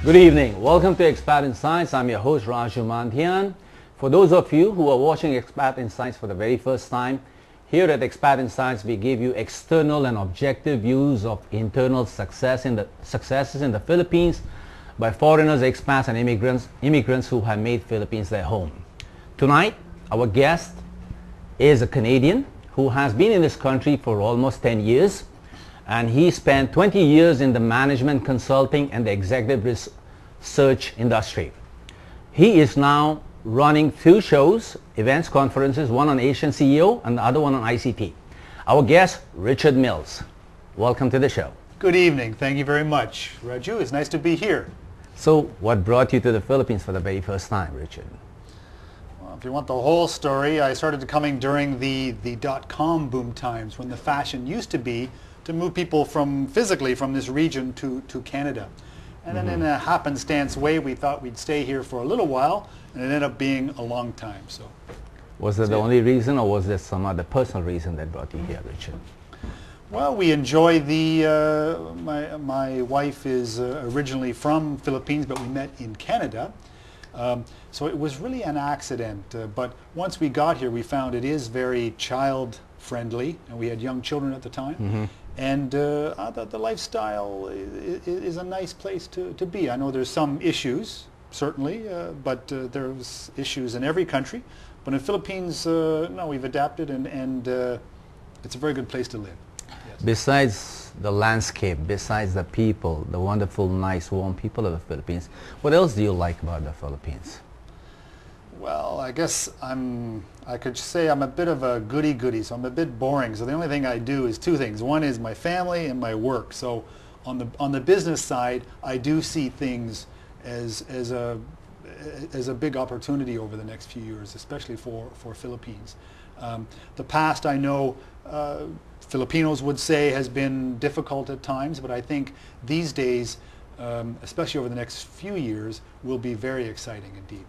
Good evening. Welcome to Expat Insights. I'm your host Raju Manthian. For those of you who are watching Expat Insights for the very first time, here at Expat Insights we give you external and objective views of internal successes in the Philippines by foreigners, expats and immigrants who have made Philippines their home. Tonight our guest is a Canadian who has been in this country for almost 10 years. And he spent 20 years in the management consulting and the executive research industry. He is now running two shows, events, conferences, one on Asian CEO and the other one on ICT. Our guest, Richard Mills. Welcome to the show. Good evening. Thank you very much. Raju, it's nice to be here. So what brought you to the Philippines for the very first time, Richard? Well, if you want the whole story, I started coming during the dot-com boom times when the fashion used to be to move people physically from this region to Canada. And then in a happenstance way, we thought we'd stay here for a little while, and it ended up being a long time. So, was that the only reason, or was there some other personal reason that brought you here, Richard? Well, we enjoy my wife is originally from Philippines, but we met in Canada. So it was really an accident. But once we got here, we found it is very child-friendly, and we had young children at the time. And the lifestyle is a nice place to be. I know there's some issues, certainly, but there's issues in every country. But in the Philippines, no, we've adapted, and it's a very good place to live. Yes. Besides the landscape, besides the people, the wonderful, nice, warm people of the Philippines, what else do you like about the Philippines? Well, I guess I could say I'm a bit of a goody-goody, so I'm a bit boring. So the only thing I do is two things. One is my family and my work. So on the business side, I do see things as a big opportunity over the next few years, especially for Philippines. The past, I know, Filipinos would say has been difficult at times, but I think these days, especially over the next few years, will be very exciting indeed.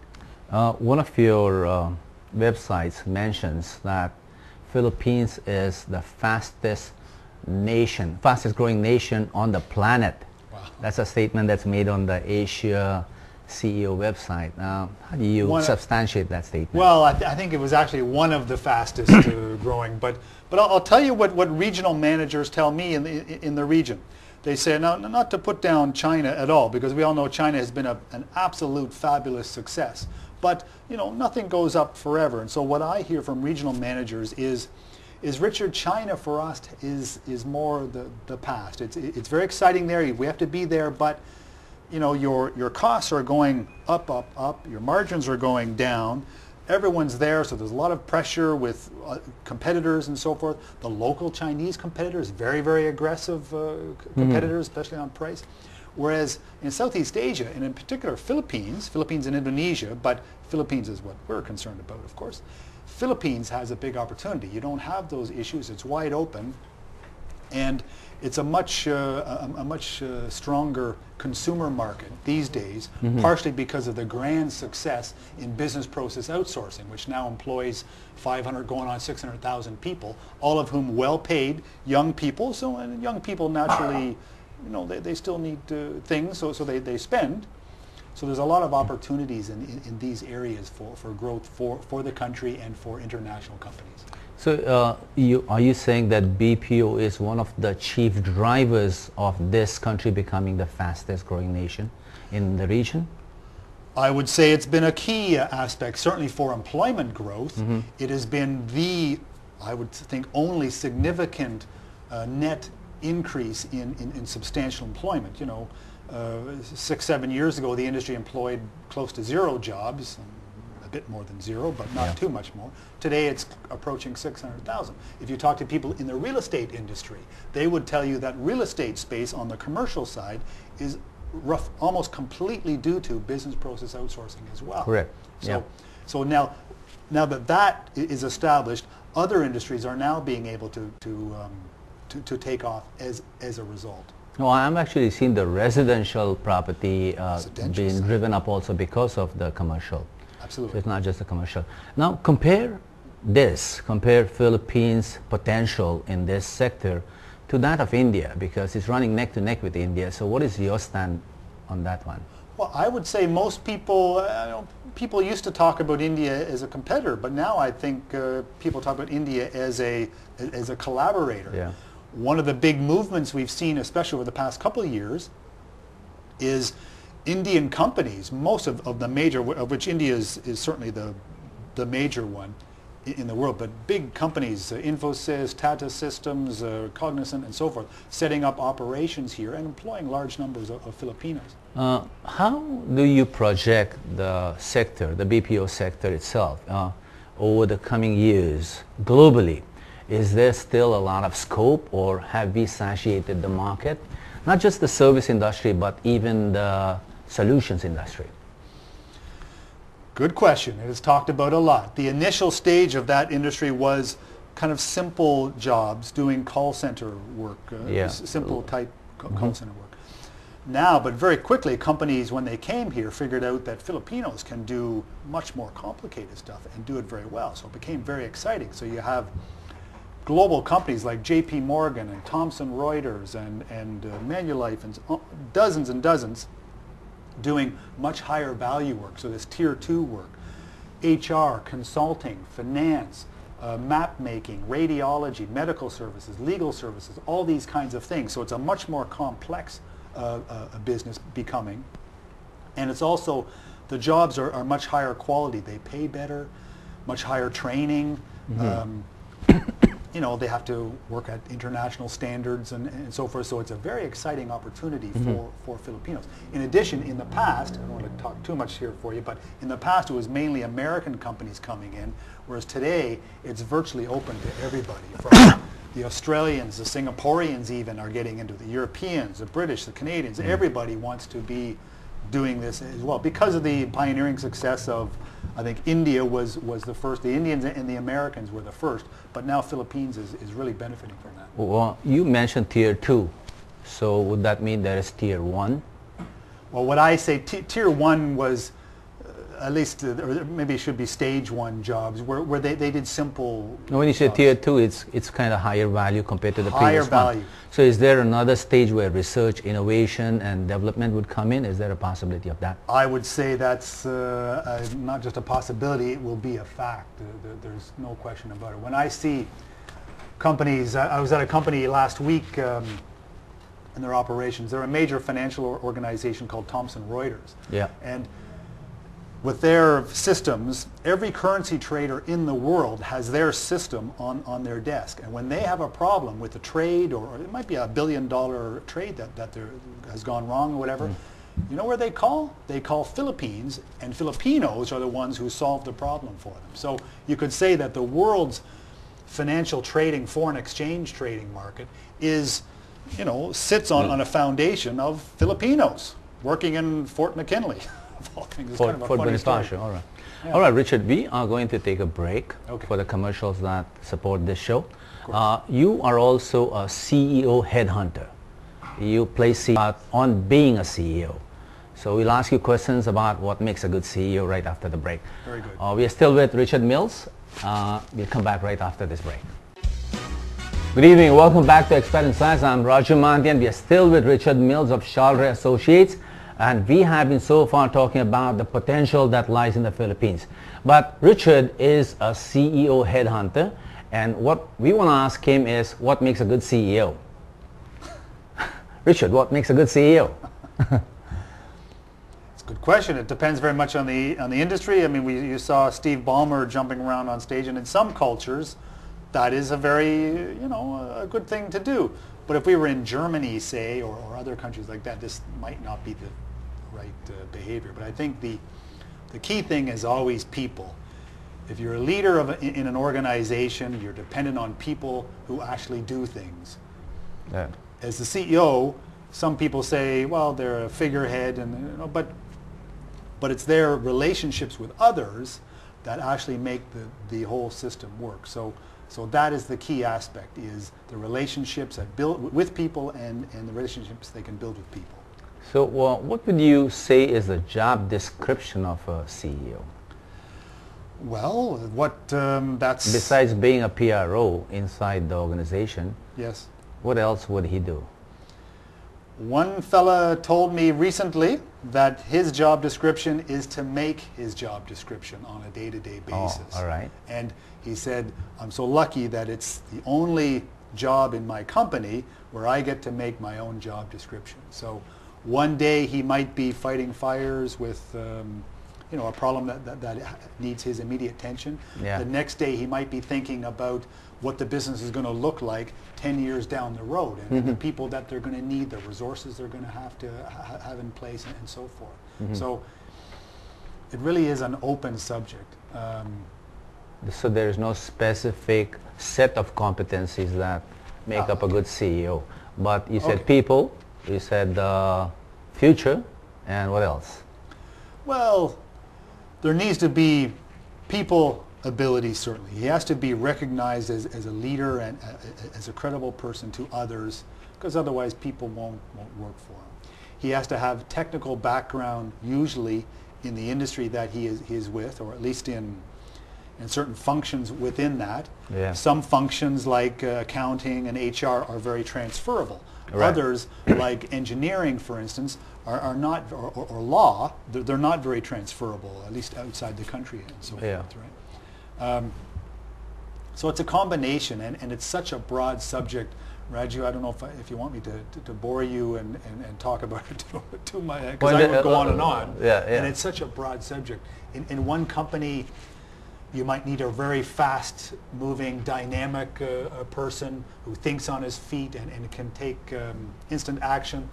One of your websites mentions that Philippines is the fastest growing nation on the planet. Wow. That's a statement that's made on the Asia CEO website. How do you substantiate that statement? Well, I think it was actually one of the fastest growing. But I'll tell you what regional managers tell me in the region. They say, now, not to put down China at all, because we all know China has been an absolute fabulous success. But, you know, nothing goes up forever. And so what I hear from regional managers is Richard, China for us is more the past. It's very exciting there. We have to be there, but, you know, your costs are going up, up, up. Your margins are going down. Everyone's there, so there's a lot of pressure with competitors and so forth. The local Chinese competitors, very, very aggressive competitors, especially on price. Whereas in Southeast Asia, and in particular Philippines and Indonesia, but Philippines is what we're concerned about, of course. Philippines has a big opportunity. You don't have those issues. It's wide open, and it's a much stronger consumer market these days, partially because of the grand success in business process outsourcing, which now employs 500 going on 600,000 people, all of whom well-paid young people. So, and young people naturally, you know, they still need things, so they spend. So there's a lot of opportunities in these areas for growth for the country and for international companies. So are you saying that BPO is one of the chief drivers of this country becoming the fastest growing nation in the region? I would say it's been a key aspect, certainly for employment growth. It has been I would think, only significant net increase in substantial employment. You know, 6-7 years ago, the industry employed close to 0 jobs, a bit more than 0, but not too much more. Today, it's approaching 600,000. If you talk to people in the real estate industry, they would tell you that real estate space on the commercial side is almost completely due to business process outsourcing as well. Correct. So now that is established, other industries are now being able to take off as a result. No, I'm actually seeing the residential property being driven up also because of the commercial. Absolutely. So it's not just the commercial. Now compare Philippines' potential in this sector to that of India, because it's running neck to neck with India. So what is your stand on that one? Well, I would say most people, people used to talk about India as a competitor, but now I think people talk about India as a collaborator. Yeah. One of the big movements we've seen, especially over the past couple of years, is Indian companies, most of the major, of which India is certainly the major one in the world, but big companies, Infosys, Tata Systems, Cognizant, and so forth, setting up operations here and employing large numbers of Filipinos. How do you project the sector, the BPO sector itself, over the coming years globally? Is there still a lot of scope, or have we satiated the market? Not just the service industry, but even the solutions industry. Good question. It is talked about a lot. The initial stage of that industry was kind of simple jobs, doing call center work, simple type call center work. Now, but very quickly, companies, when they came here, figured out that Filipinos can do much more complicated stuff and do it very well. So it became very exciting. So you have global companies like JP Morgan and Thomson Reuters and Manulife and dozens and dozens doing much higher value work. So this tier 2 work, HR, consulting, finance, map making, radiology, medical services, legal services, all these kinds of things. So it's a much more complex business becoming. And it's also, the jobs are much higher quality. They pay better, much higher training. You know, they have to work at international standards and so forth. So it's a very exciting opportunity for Filipinos. In addition, in the past, I don't want to talk too much here for you, but in the past it was mainly American companies coming in, whereas today it's virtually open to everybody. From the Australians, the Singaporeans even are getting into it, the Europeans, the British, the Canadians. Everybody wants to be doing this as well because of the pioneering success of, I think India was the first. The Indians and the Americans were the first, but now Philippines is really benefiting from that. Well, you mentioned tier 2, so would that mean there is tier 1? Well, what I say, tier 1 was at least, or maybe it should be stage 1 jobs where they did simple When you say jobs. tier 2, it's kind of higher value compared to the Higher previous value. one. So is there another stage where research, innovation, and development would come in? Is there a possibility of that? I would say that's not just a possibility, it will be a fact. There's no question about it. When I see companies, I was at a company last week in their operations. They're a major financial organization called Thomson Reuters. Yeah. And with their systems, every currency trader in the world has their system on their desk. And when they have a problem with a trade, or it might be $1 billion trade that has gone wrong or whatever, you know where they call? They call Philippines, and Filipinos are the ones who solve the problem for them. So you could say that the world's financial trading, foreign exchange trading market is, you know, sits on a foundation of Filipinos working in Fort McKinley. Fort Bonifacio, all right. Yeah. All right, Richard, we are going to take a break Okay. for the commercials that support this show. You are also a CEO headhunter. You place on being a CEO. So we'll ask you questions about what makes a good CEO right after the break. Very good. We are still with Richard Mills. We'll come back right after this break. Good evening. Welcome back to Expert in Science. I'm Raju Mandian. We are still with Richard Mills of Charleray Associates. And we have been so far talking about the potential that lies in the Philippines. But Richard is a CEO headhunter. And what we want to ask him is, what makes a good CEO? Richard, what makes a good CEO? It's a good question. It depends very much on the industry. I mean, you saw Steve Ballmer jumping around on stage, and in some cultures, that is a very, you know, a good thing to do. But if we were in Germany, say, or other countries like that, this might not be the right behavior. But I think the key thing is always people. If you're a leader in an organization, you're dependent on people who actually do things. Yeah. As the CEO, some people say, well, they're a figurehead, and you know, but it's their relationships with others that actually make the whole system work. So that is the key aspect, is the relationships that build with people and the relationships they can build with people. So what would you say is the job description of a CEO? Well, that's... Besides being a PRO inside the organization, Yes. what else would he do? One fella told me recently that his job description is to make his job description on a day-to-day basis. Oh, all right. And he said, I'm so lucky that it's the only job in my company where I get to make my own job description. So one day he might be fighting fires with a problem that needs his immediate attention. Yeah. The next day he might be thinking about what the business is going to look like 10 years down the road, and the people that they're going to need, the resources they're going to have in place, and so forth. So it really is an open subject. So there is no specific set of competencies that make up a good CEO. But you said people, you said future, and what else? Well, there needs to be people ability, certainly. He has to be recognized as a leader and as a credible person to others, because otherwise people won't work for him. He has to have technical background, usually in the industry that he is with, or at least in certain functions within that. Yeah. Some functions like accounting and HR are very transferable. Right. Others, like engineering, for instance, are not, or law, they're not very transferable, at least outside the country and so Yeah. forth, right? So it's a combination, and it's such a broad subject. Raju, I don't know if you want me to bore you and talk about it too much, because I would go on and on. Yeah. And it's such a broad subject. In one company, you might need a very fast-moving, dynamic person who thinks on his feet and can take instant action.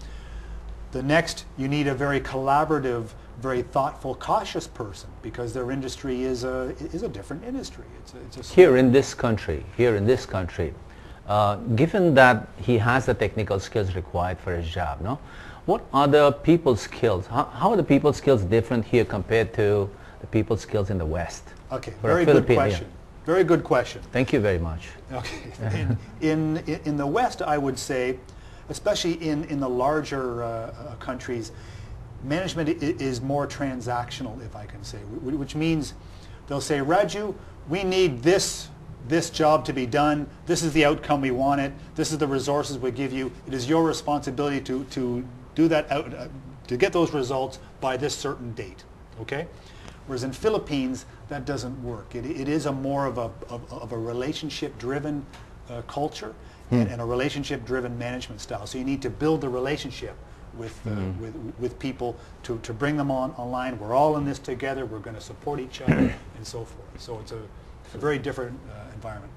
The next, you need a very collaborative, very thoughtful, cautious person, because their industry is a different industry. It's a here in this country, given that he has the technical skills required for his job, no? What are the people skills? How are the people skills different here compared to the people skills in the West? Okay, For very good question. Very good question. Thank you very much. Okay, in the West, I would say, especially in the larger countries, management is more transactional, if I can say, which means they'll say, Raju, we need this job to be done. This is the outcome we want it. This is the resources we give you. It is your responsibility to do that to get those results by this certain date. Okay. Whereas in Philippines, that doesn't work. It is a more of a relationship-driven culture and a relationship-driven management style. So you need to build the relationship with people to bring them online. We're all in this together. We're going to support each other and so forth. So it's a very different environment.